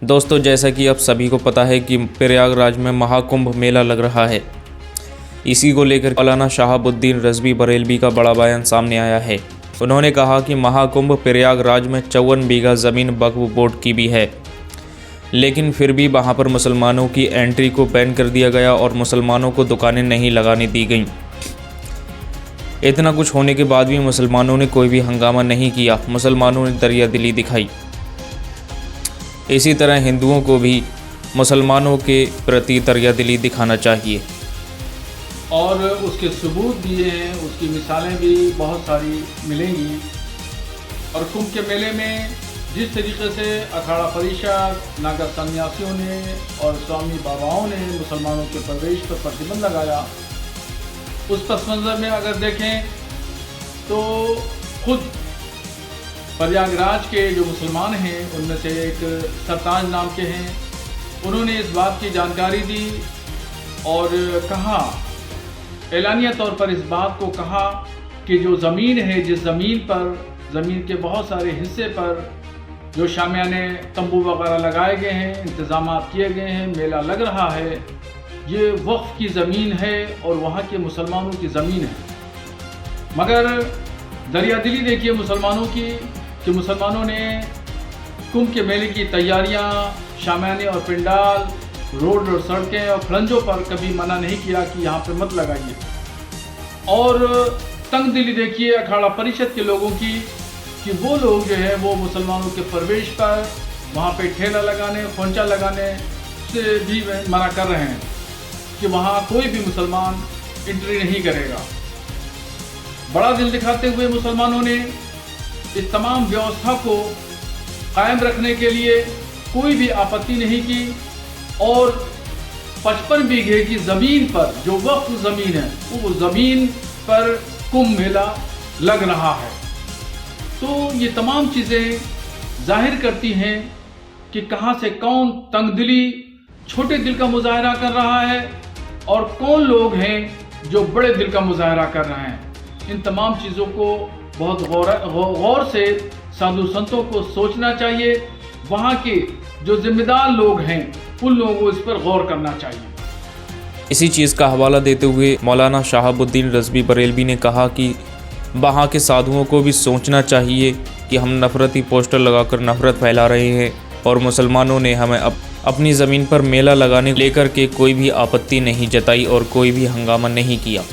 दोस्तों, जैसा कि आप सभी को पता है कि प्रयागराज में महाकुंभ मेला लग रहा है। इसी को लेकर मौलाना शहाबुद्दीन रज़वी बरेलवी का बड़ा बयान सामने आया है। उन्होंने कहा कि महाकुंभ प्रयागराज में 54 बीघा ज़मीन वक्फ बोर्ड की भी है, लेकिन फिर भी वहां पर मुसलमानों की एंट्री को बैन कर दिया गया और मुसलमानों को दुकानें नहीं लगाने दी गईं। इतना कुछ होने के बाद भी मुसलमानों ने कोई भी हंगामा नहीं किया। मुसलमानों ने दरियादिली दिखाई। इसी तरह हिंदुओं को भी मुसलमानों के प्रति दरियादिली दिखाना चाहिए। और उसके सबूत दिए हैं, उसकी मिसालें भी बहुत सारी मिलेंगी। और कुंभ के मेले में जिस तरीके से अखाड़ा परिषद, नागा सन्यासियों ने और स्वामी बाबाओं ने मुसलमानों के प्रवेश पर प्रतिबंध लगाया, उस पस मंज़र में अगर देखें तो खुद प्रयागराज के जो मुसलमान हैं उनमें से एक सरताज नाम के हैं, उन्होंने इस बात की जानकारी दी और कहा, एलानिया तौर पर इस बात को कहा कि जो ज़मीन है, जिस ज़मीन पर, ज़मीन के बहुत सारे हिस्से पर जो शामियाने तंबू वगैरह लगाए गए हैं, इंतज़ाम किए गए हैं, मेला लग रहा है, ये वक्फ की ज़मीन है और वहाँ के मुसलमानों की ज़मीन है। मगर दरियादिली देखिए मुसलमानों की कि मुसलमानों ने कुंभ के मेले की तैयारियां, शामियाने और पिंडाल, रोड और सड़कें और खलंजों पर कभी मना नहीं किया कि यहाँ पे मत लगाइए। और तंग दिली देखिए अखाड़ा परिषद के लोगों की कि वो लोग जो है वो मुसलमानों के प्रवेश पर वहाँ पे ठेला लगाने, खोंचा लगाने से भी मना कर रहे हैं कि वहाँ कोई भी मुसलमान एंट्री नहीं करेगा। बड़ा दिल दिखाते हुए मुसलमानों ने इस तमाम व्यवस्था को कायम रखने के लिए कोई भी आपत्ति नहीं की और 55 बीघे की ज़मीन पर जो वक्फ ज़मीन है, वो ज़मीन पर कुंभ मेला लग रहा है। तो ये तमाम चीज़ें जाहिर करती हैं कि कहाँ से कौन तंगदिली, छोटे दिल का मुजाहरा कर रहा है और कौन लोग हैं जो बड़े दिल का मुजाहरा कर रहे हैं। इन तमाम चीज़ों को बहुत गौर से साधु संतों को सोचना चाहिए। वहाँ के जो जिम्मेदार लोग हैं उन लोगों को इस पर गौर करना चाहिए। इसी चीज़ का हवाला देते हुए मौलाना शहाबुद्दीन रज़वी बरेलवी ने कहा कि वहाँ के साधुओं को भी सोचना चाहिए कि हम नफ़रती पोस्टर लगाकर नफ़रत फैला रहे हैं और मुसलमानों ने हमें अपनी ज़मीन पर मेला लगाने लेकर के कोई भी आपत्ति नहीं जताई और कोई भी हंगामा नहीं किया।